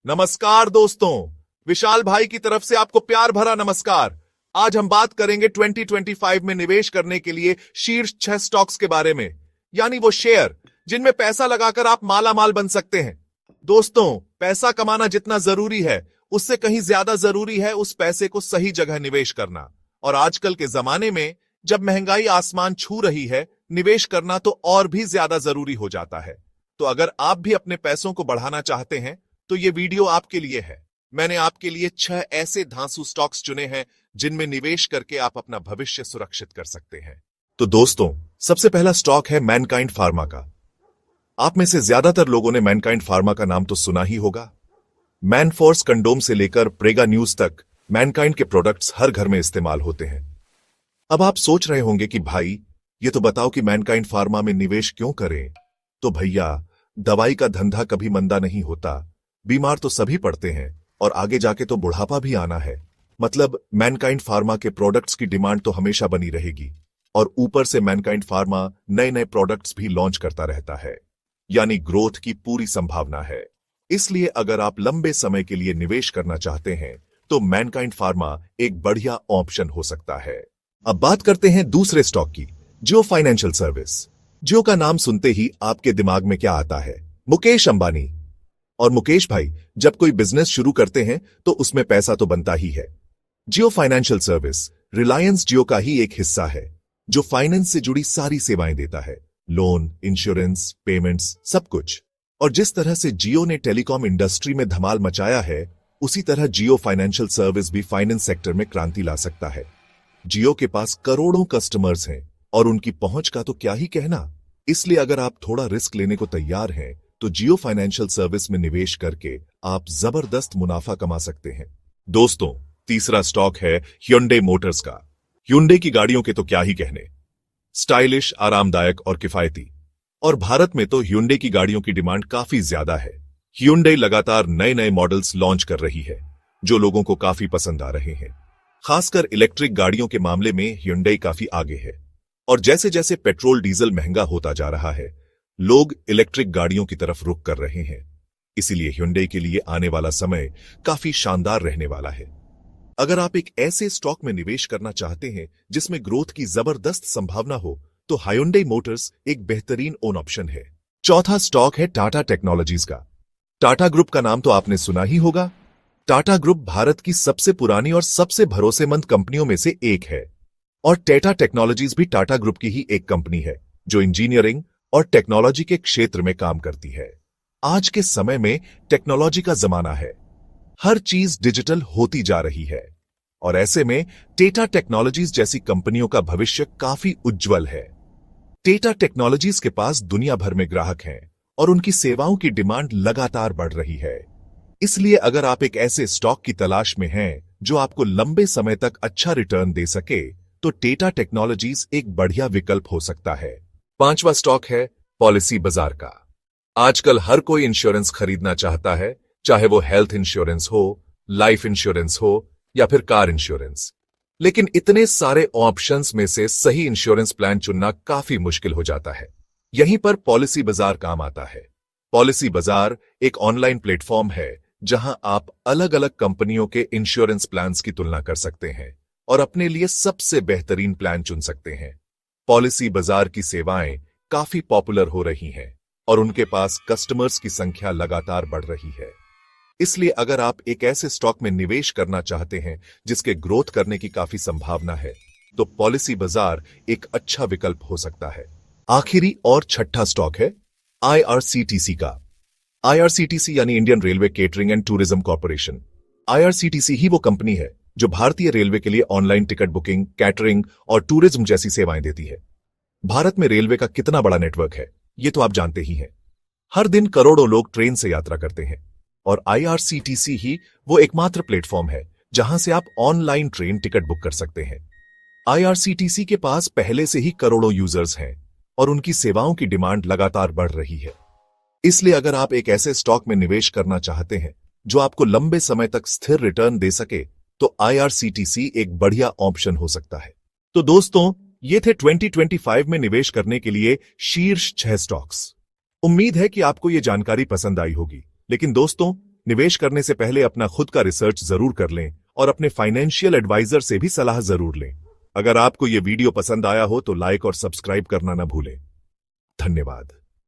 नमस्कार दोस्तों, विशाल भाई की तरफ से आपको प्यार भरा नमस्कार। आज हम बात करेंगे 2025 में निवेश करने के लिए शीर्ष 6 स्टॉक्स के बारे में, यानी वो शेयर जिनमें पैसा लगाकर आप माला माल बन सकते हैं। दोस्तों, पैसा कमाना जितना जरूरी है उससे कहीं ज्यादा जरूरी है उस पैसे को सही जगह निवेश करना। और आजकल के जमाने में जब महंगाई आसमान छू रही है, निवेश करना तो और भी ज्यादा जरूरी हो जाता है। तो अगर आप भी अपने पैसों को बढ़ाना चाहते हैं तो ये वीडियो आपके लिए है। मैंने आपके लिए 6 ऐसे धांसू स्टॉक्स चुने हैं जिनमें निवेश करके आप अपना भविष्य सुरक्षित कर सकते हैं। तो दोस्तों, सबसे पहला स्टॉक है मैनकाइंड फार्मा का। आप में से ज्यादातर लोगों ने मैनकाइंड फार्मा का नाम तो सुना ही होगा। मैनफोर्स कंडोम से लेकर प्रेगा न्यूज तक मैनकाइंड के प्रोडक्ट्स हर घर में इस्तेमाल होते हैं। अब आप सोच रहे होंगे कि भाई, ये तो बताओ कि मैनकाइंड फार्मा में निवेश क्यों करें। तो भैया, दवाई का धंधा कभी मंदा नहीं होता। बीमार तो सभी पड़ते हैं और आगे जाके तो बुढ़ापा भी आना है। मतलब मैनकाइंड फार्मा के प्रोडक्ट्स की डिमांड तो हमेशा बनी रहेगी और ऊपर से मैनकाइंड फार्मा नए नए प्रोडक्ट्स भी लॉन्च करता रहता है, यानी ग्रोथ की पूरी संभावना है। इसलिए अगर आप लंबे समय के लिए निवेश करना चाहते हैं तो मैनकाइंड फार्मा एक बढ़िया ऑप्शन हो सकता है। अब बात करते हैं दूसरे स्टॉक की, जियो फाइनेंशियल सर्विस। जियो का नाम सुनते ही आपके दिमाग में क्या आता है? मुकेश अंबानी। और मुकेश भाई जब कोई बिजनेस शुरू करते हैं तो उसमें पैसा तो बनता ही है। जियो फाइनेंशियल सर्विस रिलायंस जियो का ही एक हिस्सा है जो फाइनेंस से जुड़ी सारी सेवाएं देता है, लोन, इंश्योरेंस, पेमेंट्स, सब कुछ। और जिस तरह से जियो ने टेलीकॉम इंडस्ट्री में धमाल मचाया है, उसी तरह जियो फाइनेंशियल सर्विस भी फाइनेंस सेक्टर में क्रांति ला सकता है। जियो के पास करोड़ों कस्टमर्स हैं और उनकी पहुंच का तो क्या ही कहना। इसलिए अगर आप थोड़ा रिस्क लेने को तैयार हैं तो जियो फाइनेंशियल सर्विस में निवेश करके आप जबरदस्त मुनाफा कमा सकते हैं। दोस्तों, तीसरा स्टॉक है ह्युंडई मोटर्स का। ह्युंडई की गाड़ियों के तो क्या ही कहने, स्टाइलिश, आरामदायक और किफायती। और भारत में तो ह्युंडई की गाड़ियों की डिमांड काफी ज्यादा है। ह्युंडई लगातार नए नए मॉडल्स लॉन्च कर रही है जो लोगों को काफी पसंद आ रहे हैं। खासकर इलेक्ट्रिक गाड़ियों के मामले में ह्युंडई काफी आगे है। और जैसे जैसे पेट्रोल डीजल महंगा होता जा रहा है, लोग इलेक्ट्रिक गाड़ियों की तरफ रुख कर रहे हैं। इसीलिए ह्युंडई के लिए आने वाला समय काफी शानदार रहने वाला है। अगर आप एक ऐसे स्टॉक में निवेश करना चाहते हैं जिसमें ग्रोथ की जबरदस्त संभावना हो तो ह्युंडई मोटर्स एक बेहतरीन ओन ऑप्शन है। चौथा स्टॉक है टाटा टेक्नोलॉजीज का। टाटा ग्रुप का नाम तो आपने सुना ही होगा। टाटा ग्रुप भारत की सबसे पुरानी और सबसे भरोसेमंद कंपनियों में से एक है। और टाटा टेक्नोलॉजीज भी टाटा ग्रुप की ही एक कंपनी है जो इंजीनियरिंग और टेक्नोलॉजी के क्षेत्र में काम करती है। आज के समय में टेक्नोलॉजी का जमाना है, हर चीज डिजिटल होती जा रही है और ऐसे में टाटा टेक्नोलॉजीज जैसी कंपनियों का भविष्य काफी उज्जवल है। टाटा टेक्नोलॉजीज के पास दुनिया भर में ग्राहक हैं और उनकी सेवाओं की डिमांड लगातार बढ़ रही है। इसलिए अगर आप एक ऐसे स्टॉक की तलाश में हैं जो आपको लंबे समय तक अच्छा रिटर्न दे सके तो टाटा टेक्नोलॉजीज एक बढ़िया विकल्प हो सकता है। पांचवा स्टॉक है पॉलिसी बाजार का। आजकल हर कोई इंश्योरेंस खरीदना चाहता है, चाहे वो हेल्थ इंश्योरेंस हो, लाइफ इंश्योरेंस हो या फिर कार इंश्योरेंस। लेकिन इतने सारे ऑप्शंस में से सही इंश्योरेंस प्लान चुनना काफी मुश्किल हो जाता है। यहीं पर पॉलिसी बाजार काम आता है। पॉलिसी बाजार एक ऑनलाइन प्लेटफॉर्म है जहां आप अलग अलग कंपनियों के इंश्योरेंस प्लान्स की तुलना कर सकते हैं और अपने लिए सबसे बेहतरीन प्लान चुन सकते हैं। पॉलिसी बाजार की सेवाएं काफी पॉपुलर हो रही हैं और उनके पास कस्टमर्स की संख्या लगातार बढ़ रही है। इसलिए अगर आप एक ऐसे स्टॉक में निवेश करना चाहते हैं जिसके ग्रोथ करने की काफी संभावना है तो पॉलिसी बाजार एक अच्छा विकल्प हो सकता है। आखिरी और छठा स्टॉक है आईआरसीटीसी का। आईआरसीटीसी यानी Indian railway catering and tourism corporation. IRCTC ही वो कंपनी है जो भारतीय रेलवे के लिए ऑनलाइन टिकट बुकिंग, कैटरिंग और टूरिज्म जैसी सेवाएं देती है। भारत में रेलवे का कितना बड़ा नेटवर्क है ये तो आप जानते ही हैं। हर दिन करोड़ों लोग ट्रेन से यात्रा करते हैं और आईआरसीटीसी ही वो एकमात्र प्लेटफॉर्म है जहां से आप ऑनलाइन ट्रेन टिकट बुक कर सकते हैं। आईआरसीटीसी के पास पहले से ही करोड़ों यूजर्स हैं और उनकी सेवाओं की डिमांड लगातार बढ़ रही है। इसलिए अगर आप एक ऐसे स्टॉक में निवेश करना चाहते हैं जो आपको लंबे समय तक स्थिर रिटर्न दे सके तो आईआरसीटीसी एक बढ़िया ऑप्शन हो सकता है। तो दोस्तों, ये थे 2025 में निवेश करने के लिए शीर्ष 6 स्टॉक्स। उम्मीद है कि आपको ये जानकारी पसंद आई होगी। लेकिन दोस्तों, निवेश करने से पहले अपना खुद का रिसर्च जरूर कर लें और अपने फाइनेंशियल एडवाइजर से भी सलाह जरूर लें। अगर आपको यह वीडियो पसंद आया हो तो लाइक और सब्सक्राइब करना ना भूलें। धन्यवाद।